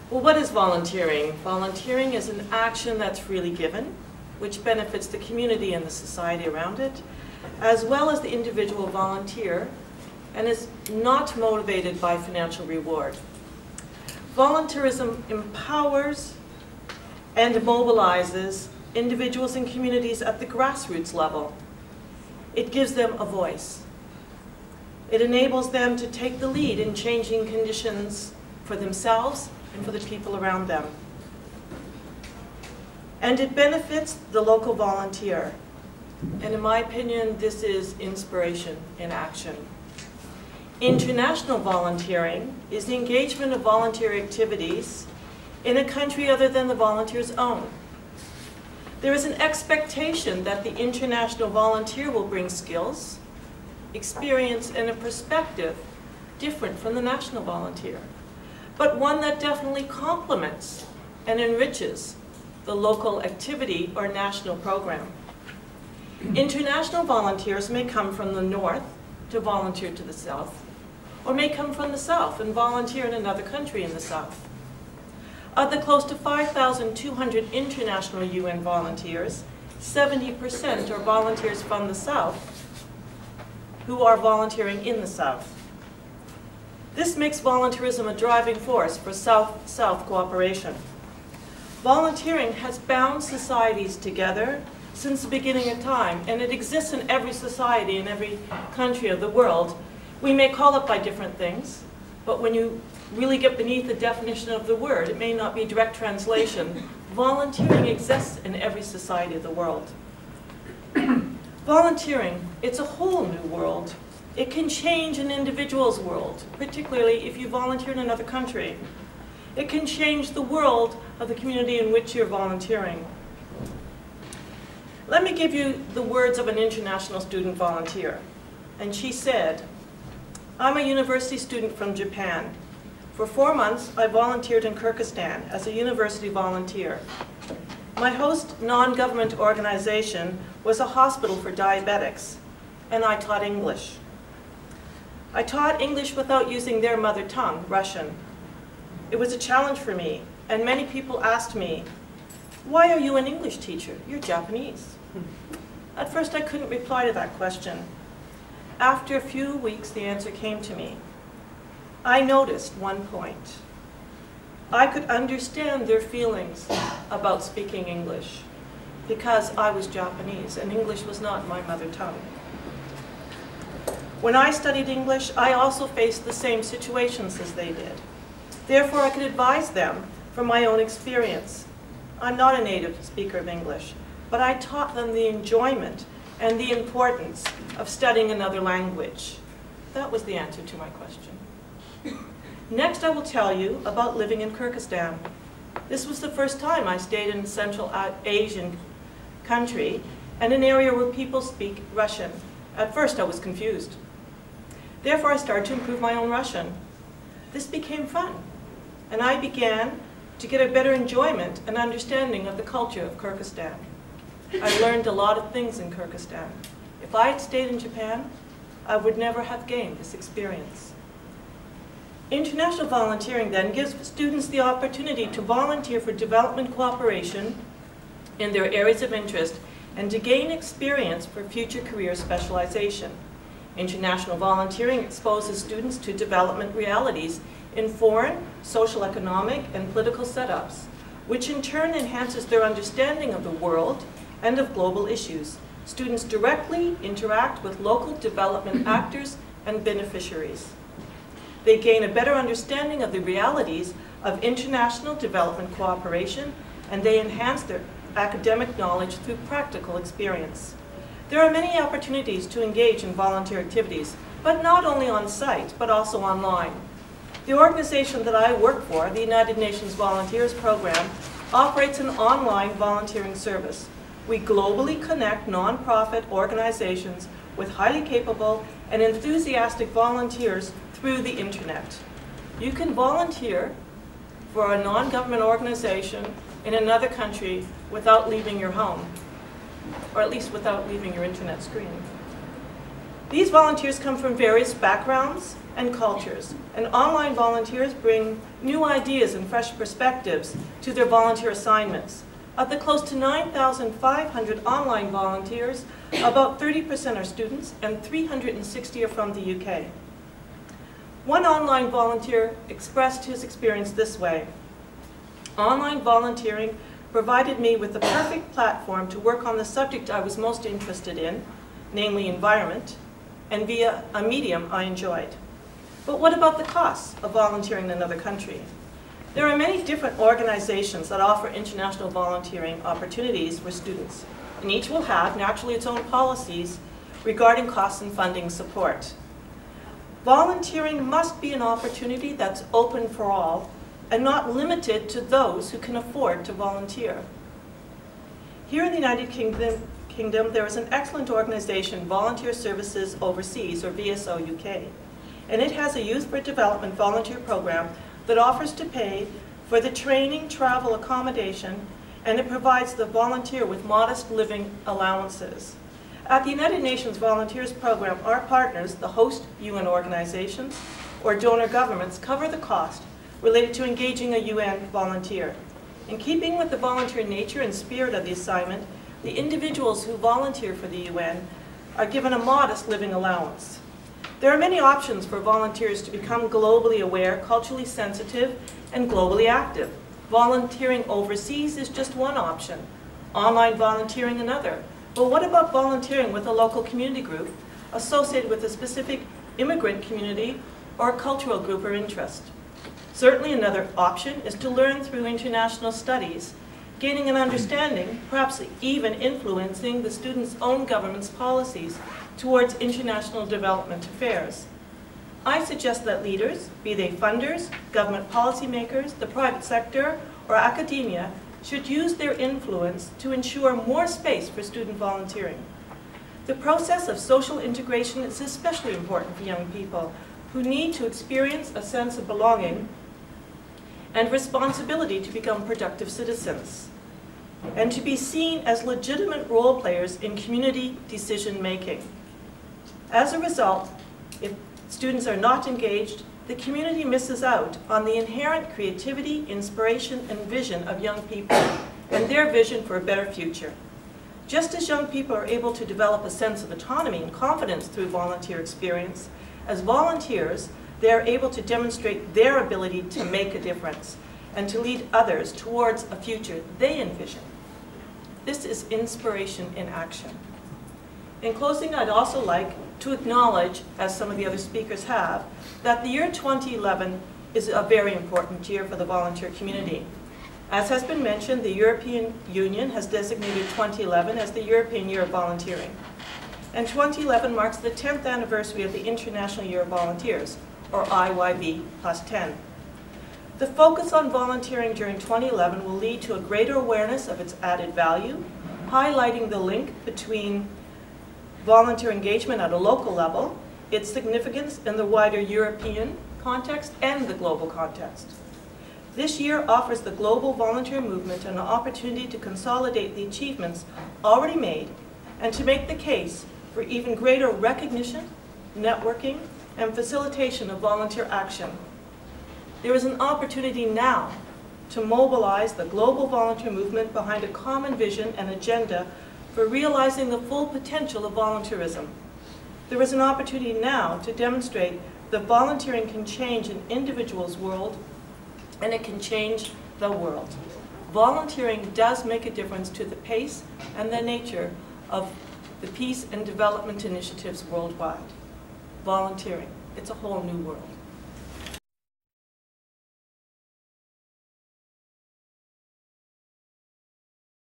Well, what is volunteering? Volunteering is an action that's freely given, which benefits the community and the society around it, as well as the individual volunteer, and is not motivated by financial reward. Volunteerism empowers and mobilizes individuals and communities at the grassroots level. It gives them a voice. It enables them to take the lead in changing conditions for themselves and for the people around them. And it benefits the local volunteer. And in my opinion, this is inspiration in action. International volunteering is the engagement of volunteer activities in a country other than the volunteer's own. There is an expectation that the international volunteer will bring skills, experience, and a perspective different from the national volunteer, but one that definitely complements and enriches the local activity or national program. International volunteers may come from the north to volunteer to the south, or may come from the south and volunteer in another country in the south. Of the close to 5,200 international UN volunteers, 70% are volunteers from the south who are volunteering in the south. This makes volunteerism a driving force for South-South cooperation. Volunteering has bound societies together since the beginning of time, and it exists in every society, in every country of the world. We may call it by different things, but when you really get beneath the definition of the word, it may not be direct translation. Volunteering exists in every society of the world. Volunteering, it's a whole new world. It can change an individual's world, particularly if you volunteer in another country. It can change the world of the community in which you're volunteering. Let me give you the words of an international student volunteer. And she said, "I'm a university student from Japan. For 4 months, I volunteered in Kyrgyzstan as a university volunteer. My host non-government organization was a hospital for diabetics, and I taught English. I taught English without using their mother tongue, Russian. It was a challenge for me, and many people asked me, 'Why are you an English teacher? You're Japanese.' At first, I couldn't reply to that question. After a few weeks, the answer came to me. I noticed one point. I could understand their feelings about speaking English because I was Japanese and English was not my mother tongue. When I studied English, I also faced the same situations as they did. Therefore, I could advise them from my own experience. I'm not a native speaker of English, but I taught them the enjoyment and the importance of studying another language." That was the answer to my question. Next, I will tell you about living in Kyrgyzstan. This was the first time I stayed in a Central Asian country and an area where people speak Russian. At first, I was confused. Therefore, I started to improve my own Russian. This became fun, and I began to get a better enjoyment and understanding of the culture of Kyrgyzstan. I learned a lot of things in Kyrgyzstan. If I had stayed in Japan, I would never have gained this experience. International volunteering then gives students the opportunity to volunteer for development cooperation in their areas of interest and to gain experience for future career specialization. International volunteering exposes students to development realities in foreign, social, economic, and political setups, which in turn enhances their understanding of the world and of global issues. Students directly interact with local development actors and beneficiaries. They gain a better understanding of the realities of international development cooperation, and they enhance their academic knowledge through practical experience. There are many opportunities to engage in volunteer activities, but not only on site, but also online. The organization that I work for, the United Nations Volunteers Program, operates an online volunteering service. We globally connect nonprofit organizations with highly capable and enthusiastic volunteers through the internet. You can volunteer for a non-government organization in another country without leaving your home, or at least without leaving your internet screen. These volunteers come from various backgrounds and cultures, and online volunteers bring new ideas and fresh perspectives to their volunteer assignments. Of the close to 9,500 online volunteers, about 30% are students and 360 are from the UK. One online volunteer expressed his experience this way: "Online volunteering provided me with the perfect platform to work on the subject I was most interested in, namely environment, and via a medium I enjoyed." But what about the costs of volunteering in another country? There are many different organizations that offer international volunteering opportunities for students, and each will have, naturally, its own policies regarding costs and funding support. Volunteering must be an opportunity that's open for all and not limited to those who can afford to volunteer. Here in the United Kingdom, there is an excellent organization, Volunteer Services Overseas, or VSO UK, and it has a Youth for Development volunteer program that offers to pay for the training, travel, accommodation, and it provides the volunteer with modest living allowances. At the United Nations Volunteers Program, our partners, the host UN organizations or donor governments, cover the cost related to engaging a UN volunteer. In keeping with the volunteer nature and spirit of the assignment, the individuals who volunteer for the UN are given a modest living allowance. There are many options for volunteers to become globally aware, culturally sensitive, and globally active. Volunteering overseas is just one option, online volunteering another. But what about volunteering with a local community group associated with a specific immigrant community or cultural group or interest? Certainly another option is to learn through international studies, gaining an understanding, perhaps even influencing the student's own government's policies towards international development affairs. I suggest that leaders, be they funders, government policymakers, the private sector, or academia, should use their influence to ensure more space for student volunteering. The process of social integration is especially important for young people who need to experience a sense of belonging and responsibility to become productive citizens, and to be seen as legitimate role players in community decision making. As a result, if students are not engaged, the community misses out on the inherent creativity, inspiration, and vision of young people and their vision for a better future. Just as young people are able to develop a sense of autonomy and confidence through volunteer experience, as volunteers, they are able to demonstrate their ability to make a difference and to lead others towards a future they envision. This is inspiration in action. In closing, I'd also like to acknowledge, as some of the other speakers have, that the year 2011 is a very important year for the volunteer community. As has been mentioned, the European Union has designated 2011 as the European Year of Volunteering. And 2011 marks the 10th anniversary of the International Year of Volunteers, or IYV plus 10. The focus on volunteering during 2011 will lead to a greater awareness of its added value, highlighting the link between volunteer engagement at a local level, its significance in the wider European context and the global context. This year offers the global volunteer movement an opportunity to consolidate the achievements already made and to make the case for even greater recognition, networking, and facilitation of volunteer action. There is an opportunity now to mobilize the global volunteer movement behind a common vision and agenda for realizing the full potential of volunteerism. There is an opportunity now to demonstrate that volunteering can change an individual's world, and it can change the world. Volunteering does make a difference to the pace and the nature of the peace and development initiatives worldwide. Volunteering, it's a whole new world.